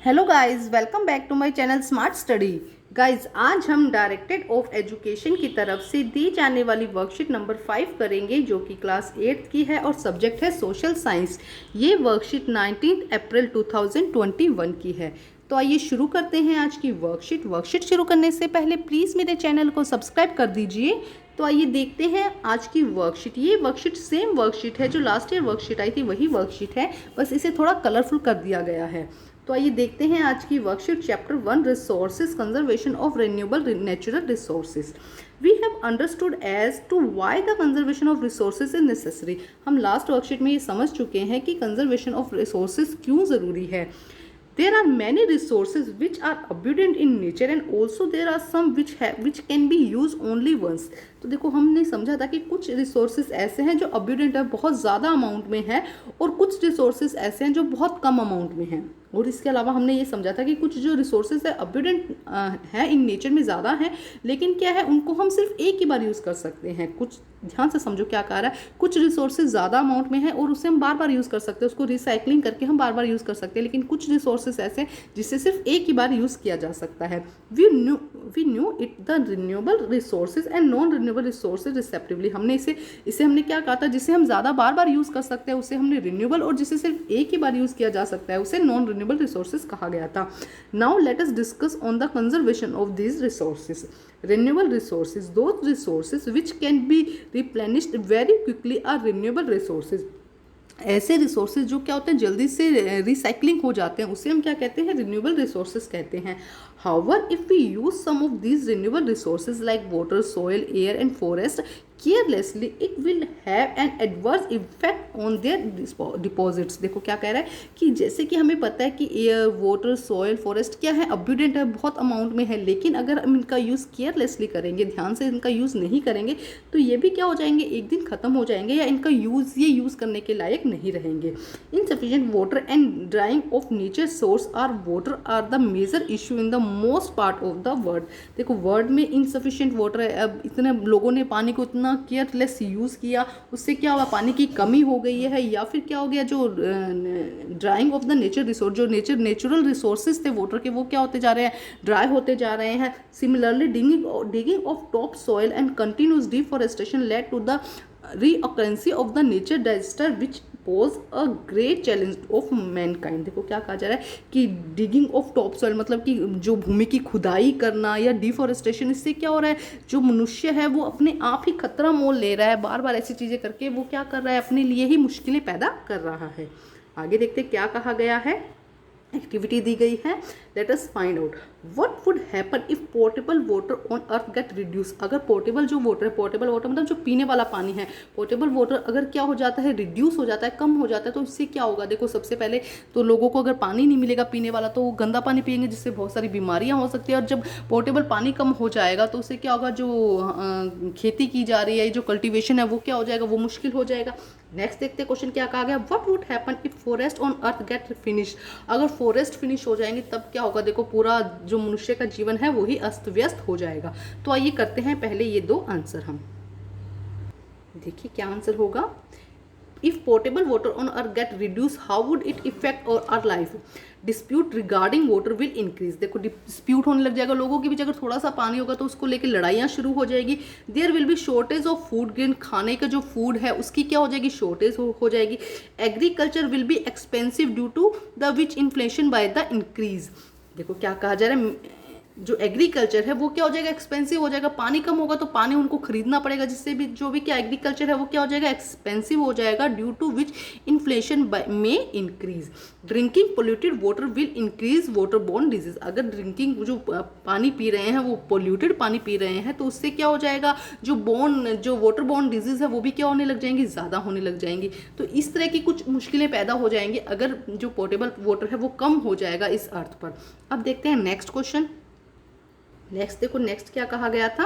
Hello guys, welcome back to my channel smart study. Guys, आज हम directed of education की तरफ से दी जाने वाली वर्कशीट नंबर 5 करेंगे, जो कि क्लास 8th की है और सब्जेक्ट है सोशल साइंस। ये वर्कशीट 19 अप्रैल 2021 की है। तो आइए शुरू करते हैं आज की वर्कशीट शुरू करने से पहले प्लीज़ मेरे चैनल को सब्सक्राइब कर दीजिए। तो आइए देखते हैं आज की वर्कशीट। ये वर्कशीट सेम वर्कशीट है जो लास्ट ईयर वर्कशीट आई थी, वही वर्कशीट है, बस इसे थोड़ा कलरफुल कर दिया गया है। तो आइए देखते हैं आज की worksheet. Chapter 1, resources conservation of renewable natural resources. We have understood as to why the conservation of resources is necessary. हम लास्ट वर्कशीट में ये समझ चुके हैं कि कंजर्वेशन ऑफ रिसोर्सेज क्यों ज़रूरी है। There are many resources which are abundant in nature and also there are some which can be used only once। तो देखो, हमने समझा था कि कुछ रिसोर्सेज ऐसे हैं जो अब्यूडेंट है, बहुत ज़्यादा अमाउंट में है, और कुछ रिसोर्सेज ऐसे हैं जो बहुत कम अमाउंट में हैं। और इसके अलावा हमने ये समझा था कि कुछ जो रिसोर्सेज है अब्यूडेंट है, इन नेचर में ज़्यादा है, लेकिन क्या है, उनको हम सिर्फ एक ही बार यूज़ कर सकते हैं। कुछ ध्यान से समझो क्या कह रहा है, कुछ रिसोर्सेज ज़्यादा अमाउंट में है और उसे हम बार बार यूज़ कर सकते हैं, उसको रिसाइकलिंग करके हम बार बार यूज़ कर सकते हैं, लेकिन कुछ रिसोर्सेज ऐसे जिससे सिर्फ एक ही बार यूज़ किया जा सकता है। We knew it the renewable resources and non renewable resources respectively. हमने इसे हमने क्या कहा था, जिसे हम ज़्यादा बार बार यूज़ कर सकते हैं उसे हमने रिन्यूएबल, और जिसे सिर्फ एक ही बार यूज़ किया जा सकता है उसे नॉन रिन्यूएबल रिसोर्सेज कहा गया था। Now let us discuss on the conservation of these resources. Renewable resources, those resources which can be replenished very quickly are renewable resources। ऐसे रिसोर्सेज जो क्या होते हैं, जल्दी से रिसाइकलिंग हो जाते हैं, उसे हम क्या कहते हैं, रिन्यूएबल रिसोर्सेज कहते हैं। However, if we use some of these renewable resources like water, soil, air and forest carelessly, it will have an adverse effect on their deposits। देखो क्या कह रहा है कि जैसे कि हमें पता है कि एयर, वाटर, सॉइल, फॉरेस्ट क्या है, अब्यूडेंट है, बहुत अमाउंट में है, लेकिन अगर हम इनका यूज़ केयरलेसली करेंगे, ध्यान से इनका यूज़ नहीं करेंगे, तो ये भी क्या हो जाएंगे, एक दिन ख़त्म हो जाएंगे, या इनका ये यूज़ करने के लायक नहीं रहेंगे। Insufficient water and drying of nature source are water are the major issue in the most part of the world. देखो, वर्ल्ड में इनसफिशिएंट वाटर है, अब इतने लोगों ने पानी को इतना केयरलेस यूज़ किया, उससे क्या हुआ, पानी की कमी हो गई है, या फिर क्या हो गया, जो drying of the nature resource, जो नेचुरल रिसोर्सेज थे वाटर के, वो क्या होते जा रहे हैं, ड्राई होते जा रहे हैं। Similarly digging of top soil and continuous deforestation led to the reoccurrence of the nature disaster which pose a great challenge of mankind। देखो क्या कहा जा रहा है कि डिगिंग ऑफ टॉप सॉइल मतलब कि जो भूमि की खुदाई करना, या डिफॉरेस्टेशन, इससे क्या हो रहा है, जो मनुष्य है वो अपने आप ही खतरा मोल ले रहा है, बार बार ऐसी चीज़ें करके वो क्या कर रहा है, अपने लिए ही मुश्किलें पैदा कर रहा है। आगे देखते क्या कहा गया है, एक्टिविटी दी गई है। Let us find out what would happen if portable water on earth get reduce. अगर पोर्टेबल जो वाटर है, पोर्टेबल वाटर मतलब जो पीने वाला पानी है, पोर्टेबल वाटर अगर क्या हो जाता है, रिड्यूस हो जाता है, कम हो जाता है, तो इससे क्या होगा। देखो, सबसे पहले तो लोगों को अगर पानी नहीं मिलेगा पीने वाला, तो वो गंदा पानी पिएंगे, जिससे बहुत सारी बीमारियां हो सकती है। और जब पोर्टेबल पानी कम हो जाएगा तो उससे क्या होगा, जो खेती की जा रही है, जो कल्टीवेशन है, वो क्या हो जाएगा, वो मुश्किल हो जाएगा। नेक्स्ट देखते हैं क्वेश्चन क्या कहा गया, what would happen if forest on earth get finish. अगर फॉरेस्ट फिनिश हो जाएंगे तब क्या होगा, देखो पूरा जो मनुष्य का जीवन है वही अस्त व्यस्त हो जाएगा। तो आइए करते हैं पहले ये दो आंसर। हम देखिए क्या आंसर होगा। If portable water on earth get reduce, how would it effect our life. Dispute regarding water will increase. देखो, डिस्प्यूट होने लग जाएगा लोगों के बीच, अगर थोड़ा सा पानी होगा तो उसको लेकर लड़ाइयाँ शुरू हो जाएगी। There will be shortage of food grain, खाने का जो फूड है उसकी क्या हो जाएगी, शॉर्टेज हो जाएगी। Agriculture will be expensive due to the which inflation by the increase. देखो क्या कहा जा रहा है, जो एग्रीकल्चर है वो क्या हो जाएगा, एक्सपेंसिव हो जाएगा। पानी कम होगा तो पानी उनको खरीदना पड़ेगा, जिससे भी जो भी क्या एग्रीकल्चर है वो क्या हो जाएगा, एक्सपेंसिव हो जाएगा। ड्यू टू विच इन्फ्लेशन में increase. Drinking polluted water will increase water borne disease. अगर ड्रिंकिंग जो पानी पी रहे हैं वो पोल्यूटेड पानी पी रहे हैं, तो उससे क्या हो जाएगा, जो वाटर बोर्न डिजीज है वो भी क्या होने लग जाएंगी, ज़्यादा होने लग जाएंगी। तो इस तरह की कुछ मुश्किलें पैदा हो जाएंगी अगर जो पोर्टेबल वाटर है वो कम हो जाएगा इस अर्थ पर। अब देखते हैं नेक्स्ट क्वेश्चन। नेक्स्ट देखो, नेक्स्ट क्या कहा गया था,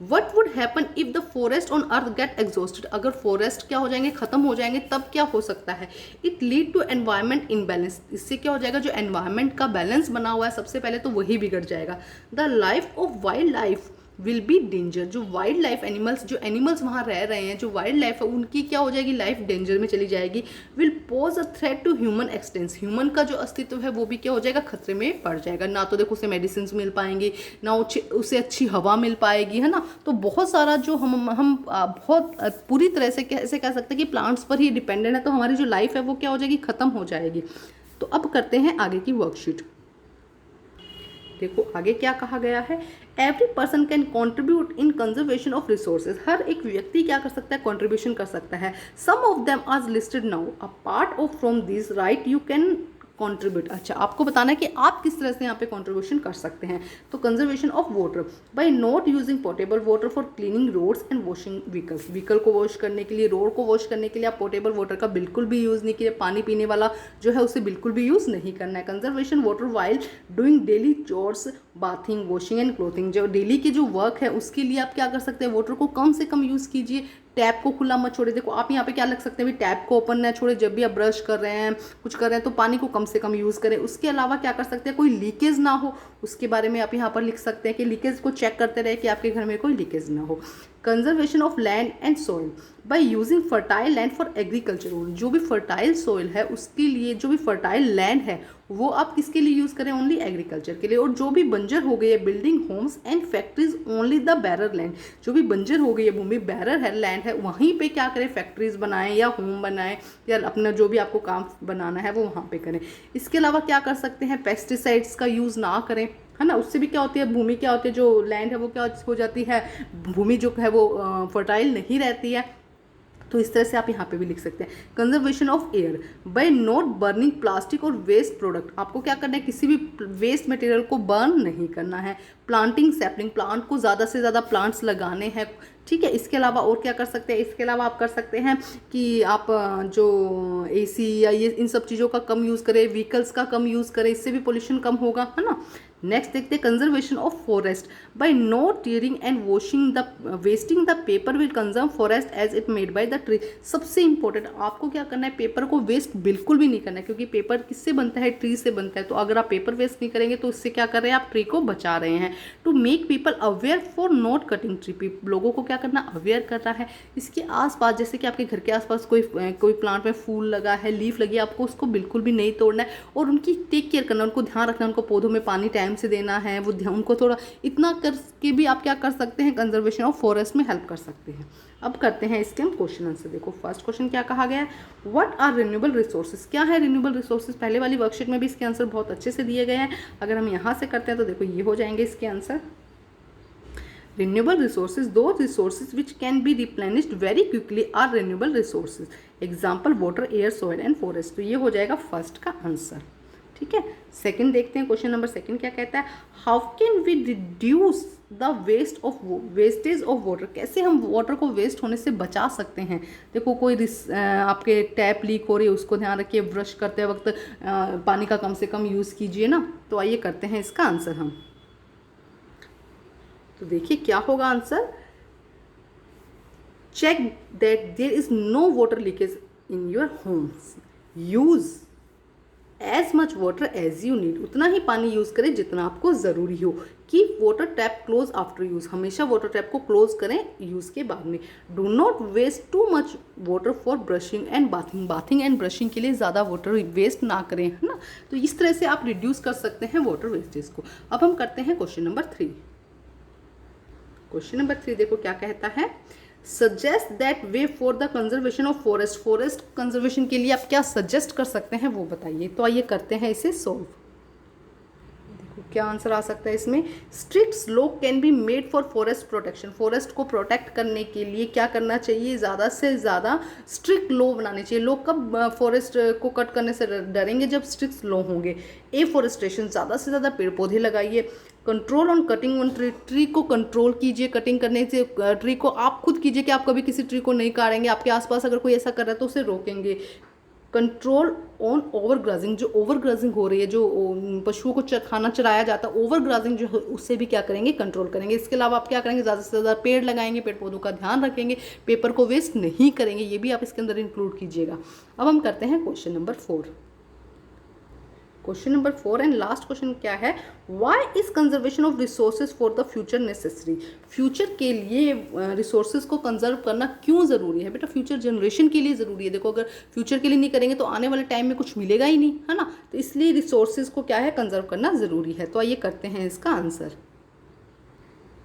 what would happen if the forest on earth get exhausted. अगर फॉरेस्ट क्या हो जाएंगे, खत्म हो जाएंगे, तब क्या हो सकता है, it lead to environment imbalance. इससे क्या हो जाएगा, जो एनवायरमेंट का बैलेंस बना हुआ है सबसे पहले तो वही बिगड़ जाएगा। The life of wild life will be danger. जो वाइल्ड लाइफ एनिमल्स, जो एनिमल्स वहाँ रह रहे हैं, जो वाइल्ड लाइफ है, उनकी क्या हो जाएगी, लाइफ डेंजर में चली जाएगी। Will pose a threat to human existence, human का जो अस्तित्व है वो भी क्या हो जाएगा, खतरे में पड़ जाएगा। ना तो देखो उसे मेडिसिन मिल पाएंगी, ना उसे अच्छी हवा मिल पाएगी, है ना। तो बहुत सारा जो हम बहुत पूरी तरह से कैसे कह सकते हैं कि प्लांट्स पर ही डिपेंडेंट है, तो हमारी जो लाइफ है वो क्या हो जाएगी, खत्म हो जाएगी। तो अब करते हैं आगे की वर्कशीट। देखो आगे क्या कहा गया है, every person can contribute in conservation of resources. हर एक व्यक्ति क्या कर सकता है, कॉन्ट्रीब्यूशन कर सकता है। Some of them are listed now, a part of from this right you can contribute. अच्छा, आपको बताना है कि आप किस तरह से यहाँ पे कॉन्ट्रीब्यूशन कर सकते हैं। तो conservation of water by not using portable water for cleaning roads and washing vehicles. Vehicle को वॉश करने के लिए, रोड को वॉश करने के लिए आप पोर्टेबल वाटर का बिल्कुल भी यूज़ नहीं कीजिए। पानी पीने वाला जो है उसे बिल्कुल भी यूज़ नहीं करना है। Conservation water while doing daily chores, bathing, washing and clothing. जो डेली की जो वर्क है उसके लिए आप क्या कर सकते हैं, वाटर को कम से कम यूज़ कीजिए। टैप को खुला मत छोड़े। देखो आप यहाँ पे क्या लिख सकते हैं, टैप को ओपन ना छोड़े। जब भी आप ब्रश कर रहे हैं, कुछ कर रहे हैं, तो पानी को कम से कम यूज़ करें। उसके अलावा क्या कर सकते हैं, कोई लीकेज ना हो उसके बारे में आप यहाँ पर लिख सकते हैं कि लीकेज को चेक करते रहे कि आपके घर में कोई लीकेज ना हो। Conservation of land and soil by using fertile land for agriculture. जो भी फर्टाइल सॉइल है उसके लिए, जो भी फर्टाइल लैंड है वो आप किसके लिए यूज़ करें, ओनली एग्रीकल्चर के लिए। और जो भी बंजर हो गई है, building homes and factories only the bearer land. जो भी बंजर हो गई है भूमि, बैरर है लैंड है, वहीं पे क्या करें, फैक्ट्रीज बनाएं या होम बनाएं या अपना जो भी आपको काम बनाना है वो वहाँ पे करें। इसके अलावा क्या कर सकते हैं, पेस्टिसाइड्स का यूज़ ना करें, है ना। उससे भी क्या होती है, भूमि क्या होती है, जो लैंड है वो क्या हो जाती है, भूमि जो है वो फर्टाइल नहीं रहती है। तो इस तरह से आप यहाँ पे भी लिख सकते हैं। Conservation of air by not burning plastic और वेस्ट प्रोडक्ट। आपको क्या करना है, किसी भी वेस्ट मटेरियल को बर्न नहीं करना है। प्लांटिंग सैपलिंग, प्लांट को ज़्यादा से ज़्यादा प्लांट्स लगाने हैं, ठीक है। इसके अलावा और क्या कर सकते हैं, इसके अलावा आप कर सकते हैं कि आप जो एसी या ये इन सब चीज़ों का कम यूज़ करें, व्हीकल्स का कम यूज़ करें, इससे भी पोल्यूशन कम होगा, है ना। नेक्स्ट देखते हैं conservation of forest by not tearing and washing the wasting the paper will conserve forest as it made by the tree. सबसे इंपॉर्टेंट आपको क्या करना है, पेपर को वेस्ट बिल्कुल भी नहीं करना है, क्योंकि पेपर किससे बनता है, ट्री से बनता है। तो अगर आप पेपर वेस्ट नहीं करेंगे तो इससे क्या कर रहे हैं, आप ट्री को बचा रहे हैं। To make people aware for not cutting tree, लोगों को क्या करना, अवेयर करना है। इसके आसपास, जैसे कि आपके घर के आसपास कोई प्लांट में फूल लगा है, लीफ लगी है, आपको उसको बिल्कुल भी नहीं तोड़ना है और उनकी टेक केयर करना, उनको ध्यान रखना, उनको पौधों में पानी टाइम से देना है, वो ध्यान उनको थोड़ा इतना करके भी आप क्या कर सकते हैं, कंजर्वेशन ऑफ फॉरेस्ट में हेल्प कर सकते हैं। अब करते हैं इसके हम क्वेश्चन आंसर। देखो फर्स्ट क्वेश्चन क्या कहा गया है, व्हाट आर रिन्यूएबल रिसोर्सेज। क्या है रिन्यूएबल रिसोर्सेज, पहले वाली वर्कशीट में भी इसके आंसर बहुत अच्छे से दिए गए हैं। अगर हम यहाँ से करते हैं तो देखो ये हो जाएंगे इसके answer. Renewable resources, those resources which can be replenished very quickly are renewable resources. Example water, air, soil and forest. तो ये हो जाएगा फर्स्ट का आंसर, ठीक है। सेकंड देखते हैं, क्वेश्चन नंबर सेकंड क्या कहता है, how can we reduce the wastage of water. कैसे हम वाटर को वेस्ट होने से बचा सकते हैं। देखो कोई आपके टैप लीक हो रही है, उसको ध्यान रखिए, ब्रश करते वक्त पानी का कम से कम यूज़ कीजिए ना। तो आइए करते हैं इसका आंसर हम। तो देखिए क्या होगा answer, check that there is no water leakage in your homes, use as much water as you need. उतना ही पानी यूज करें जितना आपको ज़रूरी हो। Keep water tap close after use, हमेशा वाटर टैप को क्लोज करें यूज के बाद में। Do not waste too much water for brushing and bathing, bathing and brushing के लिए ज़्यादा वाटर वेस्ट ना करें, है ना। तो इस तरह से आप रिड्यूस कर सकते हैं वाटर वेस्टेज को। अब हम करते हैं क्वेश्चन नंबर 3। क्वेश्चन नंबर 3 देखो क्या कहता है, suggest that way for the conservation of forest. Forest conservation के लिए आप क्या सजेस्ट कर सकते हैं वो बताइए। तो आइए करते हैं इसे सॉल्व। देखो क्या आंसर आ सकता है इसमें, strict law can be made for forest protection. Forest को प्रोटेक्ट करने के लिए क्या करना चाहिए, ज़्यादा से ज़्यादा स्ट्रिक्ट लॉ बनाने चाहिए। लोग कब फॉरेस्ट को कट करने से डरेंगे, जब स्ट्रिक्ट लॉ होंगे। एफॉरेस्टेशन, ज़्यादा से ज़्यादा पेड़ पौधे लगाइए। Control on cutting on tree, tree को कंट्रोल कीजिए, कटिंग करने से ट्री को आप खुद कीजिए कि आप कभी किसी ट्री को नहीं काटेंगे। आपके आसपास अगर कोई ऐसा कर रहा है तो उसे रोकेंगे। कंट्रोल ऑन ओवर ग्राजिंग, जो ओवर ग्राजिंग हो रही है, जो पशुओं को खाना चराया जाता है, ओवर ग्राजिंग जो है उससे भी क्या करेंगे, कंट्रोल करेंगे। इसके अलावा आप क्या करेंगे, ज़्यादा से ज़्यादा पेड़ लगाएंगे, पेड़ पौधों का ध्यान रखेंगे, पेपर को वेस्ट नहीं करेंगे, ये भी आप इसके अंदर इंक्लूड कीजिएगा। अब हम करते हैं question number 4। Question number 4 and last question क्या है, why is conservation of resources for the future necessary. Future के लिए रिसोर्सेज को कंजर्व करना क्यों ज़रूरी है बेटा, फ्यूचर जनरेशन के लिए ज़रूरी है। देखो अगर फ्यूचर के लिए नहीं करेंगे तो आने वाले टाइम में कुछ मिलेगा ही नहीं, है ना। तो इसलिए रिसोर्सेज को क्या है, कंजर्व करना ज़रूरी है। तो आइए करते हैं इसका आंसर।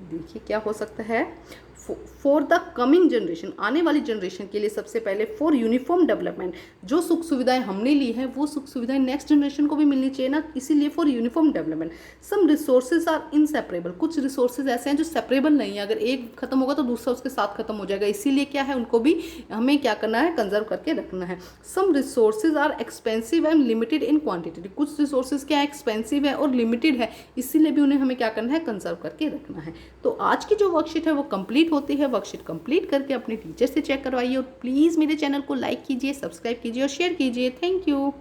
देखिए क्या हो सकता है, फॉर द कमिंग जनरेशन, आने वाली जनरेशन के लिए सबसे पहले फॉर यूनिफॉर्म डेवलपमेंट, जो सुख सुविधाएं हमने ली हैं वो सुख सुविधाएं नेक्स्ट जनरेशन को भी मिलनी चाहिए ना, इसीलिए for uniform development. Some resources are inseparable, कुछ रिसोर्सेज ऐसे हैं जो सेपरेबल नहीं है, अगर एक खत्म होगा तो दूसरा उसके साथ खत्म हो जाएगा, इसीलिए क्या है उनको भी हमें क्या करना है, कंजर्व करके रखना है। Some resources are expensive and limited in quantity, कुछ रिसोर्सेज क्या है, एक्सपेंसिव है और लिमिटेड है, इसीलिए भी उन्हें हमें क्या करना है, कंजर्व करके रखना है। तो आज की जो वर्कशीट है वो कंप्लीट होती है। वर्कशीट कंप्लीट करके अपने टीचर से चेक करवाइए और प्लीज़ मेरे चैनल को लाइक कीजिए, सब्सक्राइब कीजिए और शेयर कीजिए। Thank you.